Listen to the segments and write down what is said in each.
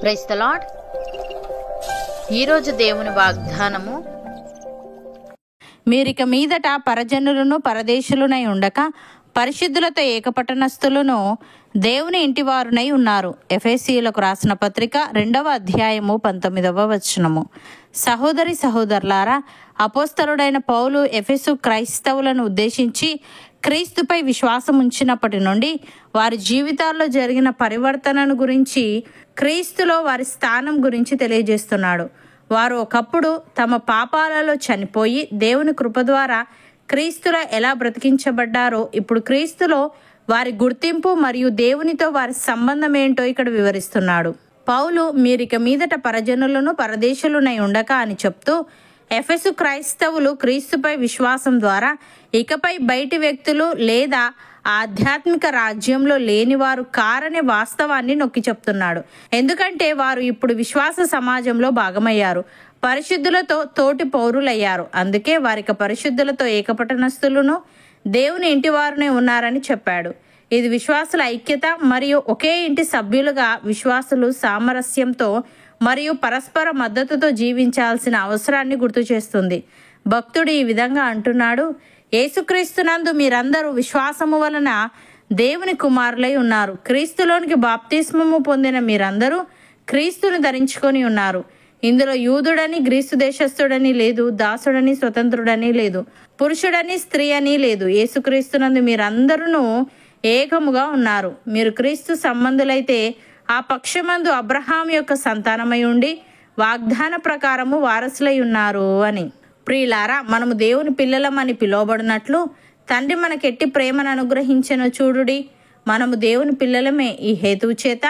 Praise the lord. ఈరోజు దేవుని వాగ్దానము, మీరిక మీదట పరజనులను పరదేశులునై ఉండక పరిశుద్ధులతో ఏకపట్టణస్థులను దేవుని ఇంటివారునై ఉన్నారు. ఎఫెసీయులకు రాసిన పత్రిక 2వ అధ్యాయము 19వ వచనము. సహోదరి సహోదరులారా, అపోస్తలుడైన పౌలు ఎఫెసు క్రైస్తవులను ఉద్దేశించి క్రీస్తుపై విశ్వాసం ఉంచినప్పటి నుండి వారి జీవితాల్లో జరిగిన పరివర్తనను గురించి, క్రీస్తులో వారి స్థానం గురించి తెలియజేస్తున్నాడు. వారు ఒకప్పుడు తమ పాపాలలో చనిపోయి దేవుని కృప ద్వారా క్రీస్తులో ఎలా బ్రతికించబడ్డారో, ఇప్పుడు క్రీస్తులో వారి గుర్తింపు మరియు దేవునితో వారి సంబంధం ఏంటో ఇక్కడ వివరిస్తున్నాడు. పౌలు మీరిక మీదట పరజనులను పరదేశులునై ఉండక అని చెప్తూ, ఎఫెసు క్రైస్తవులు క్రీస్తుపై విశ్వాసం ద్వారా ఇకపై బయటి వ్యక్తులు లేదా ఆధ్యాత్మిక రాజ్యంలో లేనివారు కారనే వాస్తవాన్ని నొక్కి చెప్తున్నాడు. ఎందుకంటే వారు ఇప్పుడు విశ్వాస సమాజంలో భాగమయ్యారు, పరిశుద్ధులతో తోటి పౌరులయ్యారు. అందుకే వారికి పరిశుద్ధులతో ఏకపట్టణస్థులను దేవుని ఇంటివారునే ఉన్నారని చెప్పాడు. ఇది విశ్వాసుల ఐక్యత మరియు ఒకే ఇంటి సభ్యులుగా విశ్వాసులు సామరస్యంతో మరియు పరస్పర మద్దతుతో జీవించాల్సిన అవసరాన్ని గుర్తు చేస్తుంది. భక్తుడు ఈ విధంగా అంటున్నాడు: యేసుక్రీస్తునందు మీరందరూ విశ్వాసము వలన దేవుని కుమారులై ఉన్నారు. క్రీస్తులోనికి బాప్తిస్మము పొందిన మీరందరూ క్రీస్తును ధరించుకొని ఉన్నారు. ఇందులో యూదుడని గ్రీసు దేశస్థుడని లేదు, దాసుడని స్వతంత్రుడని లేదు, పురుషుడని స్త్రీ అని లేదు. యేసుక్రీస్తునందు మీరందరూ ఏకముగా ఉన్నారు. మీరు క్రీస్తు సంబంధులైతే ఆ పక్షమందు అబ్రహాం యొక్క సంతానమై ఉండి వాగ్దాన ప్రకారము వారసులై ఉన్నారు అని. ప్రియులారా, మనము దేవుని పిల్లలమని పిలువబడినట్లు తండ్రి మనకెట్టి ప్రేమను అనుగ్రహించెను చూడుడి. మనము దేవుని పిల్లలమే. ఈ హేతువు చేత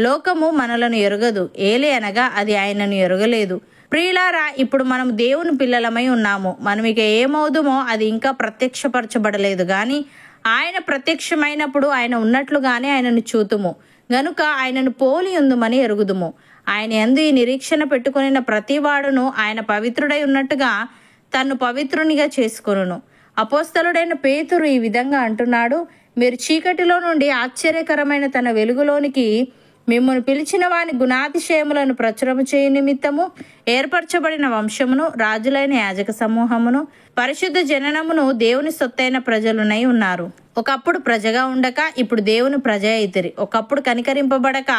లోకము మనలను ఎరుగదు, ఏలే అనగా అది ఆయనను ఎరుగలేదు. ప్రియులారా, ఇప్పుడు మనము దేవుని పిల్లలమై ఉన్నాము. మనం ఇక ఏమవుదుమో అది ఇంకా ప్రత్యక్షపరచబడలేదు గాని ఆయన ప్రత్యక్షమైనప్పుడు ఆయన ఉన్నట్లుగానే ఆయనను చూతుము గనుక ఆయనను పోలి ఉందుమని ఎరుగుదుము. ఆయన యందు ఈ నిరీక్షణ పెట్టుకొనిన ప్రతివాడును ఆయన పవిత్రుడై ఉన్నట్టుగా తన్ను పవిత్రునిగా చేసుకొనును. అపోస్తలుడైన పేతురు ఈ విధంగా అంటున్నాడు: మీరు చీకటిలో నుండి ఆశ్చర్యకరమైన తన వెలుగులోనికి మిమ్మల్ని పిలిచిన వాని గుణాతిశయములను ప్రచురము చేయు నిమిత్తము ఏర్పరచబడిన వంశమును, రాజులైన యాజక సమూహమును, పరిశుద్ధ జననమును, దేవుని సొత్తైన ప్రజలునై ఉన్నారు. ఒకప్పుడు ప్రజగా ఉండక ఇప్పుడు దేవుని ప్రజ అయితిరి. ఒకప్పుడు కనికరింపబడక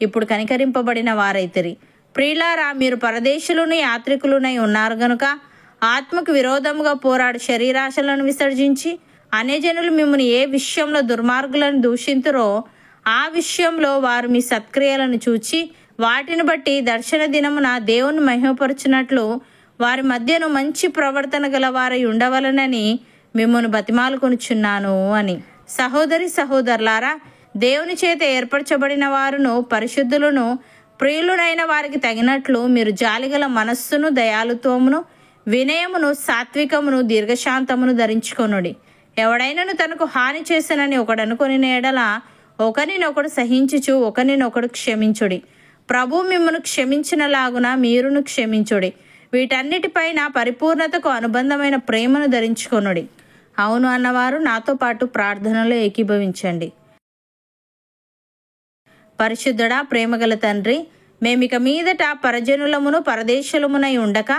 ఇప్పుడు కనికరింపబడిన వారైతిరి. ప్రియులారా, మీరు పరదేశులను యాత్రికులునై ఉన్నారు గనుక ఆత్మకు విరోధముగా పోరాడు శరీరాశలను విసర్జించి, అన్యజనులు మిమ్మల్ని ఏ విషయంలో దుర్మార్గులను దూషింతురో ఆ విషయంలో వారు మీ సత్క్రియలను చూచి వాటిని బట్టి దర్శన దినమున దేవుని మహిమపరచునట్లు వారి మధ్యను మంచి ప్రవర్తన గలవారై ఉండవలనని మిమ్మల్ని బతిమాలుకొనుచున్నాను అని. సహోదరి సహోదరులారా, దేవుని చేత ఏర్పరచబడిన వారును పరిశుద్ధులను ప్రియులునైన వారికి తగినట్లు మీరు జాలిగల మనస్సును, దయాలుత్వమును, వినయమును, సాత్వికమును, దీర్ఘశాంతమును ధరించుకొనుడి. ఎవడైనను తనకు హాని చేసనని ఒకడనుకొని ఎడల ఒకరినొకడు సహించుచు ఒకరినొకడు క్షమించుడి. ప్రభు మిమ్మను క్షమించినలాగున మీరును క్షమించుడి. వీటన్నిటిపైన పరిపూర్ణతకు అనుబంధమైన ప్రేమను ధరించుకొనుడి. అవును అన్నవారు నాతో పాటు ప్రార్థనలో ఏకీభవించండి. పరిశుద్ధుడా, ప్రేమగల తండ్రి, మేమిక మీదట పరజనులమును పరదేశులమునై ఉండక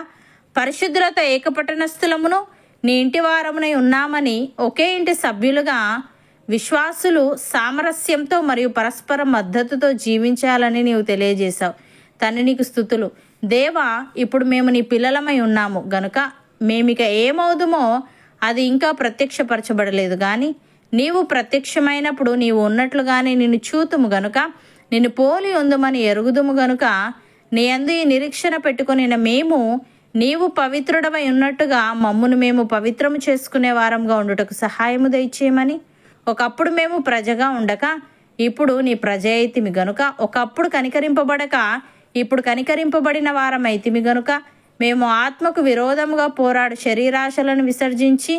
పరిశుద్ధులతో ఏకపట్టణస్థులమును నీ ఇంటి వారమునై ఉన్నామని ఒకే ఇంటి సభ్యులుగా విశ్వాసులు సామరస్యంతో మరియు పరస్పర మద్దతుతో జీవించాలని నీవు తెలియజేశావు. తండ్రి, నీకు స్తుతులు. దేవా, ఇప్పుడు మేము నీ పిల్లలమై ఉన్నాము గనుక మేమిక ఏమవుదుమో అది ఇంకా ప్రత్యక్షపరచబడలేదు గాని నీవు ప్రత్యక్షమైనప్పుడు నీవు ఉన్నట్లుగానే నిన్ను చూతుము గనుక నిన్ను పోలి ఉందుమని ఎరుగుదుము గనుక నీ యందు ఈ నిరీక్షణ పెట్టుకుని మేము నీవు పవిత్రుడవై ఉన్నట్టుగా మమ్మును మేము పవిత్రము చేసుకునే వారంగా ఉండుటకు సహాయము దయచేయమని. ఒకప్పుడు మేము ప్రజగా ఉండక ఇప్పుడు నీ ప్రజ అయితిమి గనుక, ఒకప్పుడు కనికరింపబడక ఇప్పుడు కనికరింపబడిన వారమైతిమి గనుక మేము ఆత్మకు విరోధముగా పోరాడు శరీరాశలను విసర్జించి,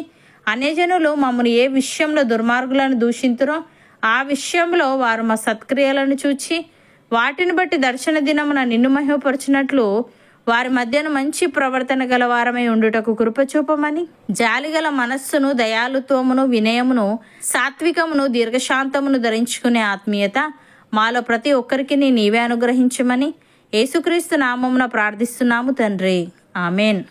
అన్యజనులు మమ్మల్ని ఏ విషయంలో దుర్మార్గులను దూషింతురో ఆ విషయంలో వారు మా సత్క్రియలను చూచి వాటిని బట్టి దర్శన దినమున నిన్ను మహిమపరచునట్లు వారి మధ్యన మంచి ప్రవర్తన గలవారమై ఉండుటకు కృపచూపమని, జాలిగల మనస్సును, దయాలుత్వమును, వినయమును, సాత్వికమును, దీర్ఘశాంతమును ధరించుకునే ఆత్మీయత మాలో ప్రతి ఒక్కరికి నీవే అనుగ్రహించమని యేసుక్రీస్తు నామమున ప్రార్థిస్తున్నాము తండ్రి. ఆమెన్.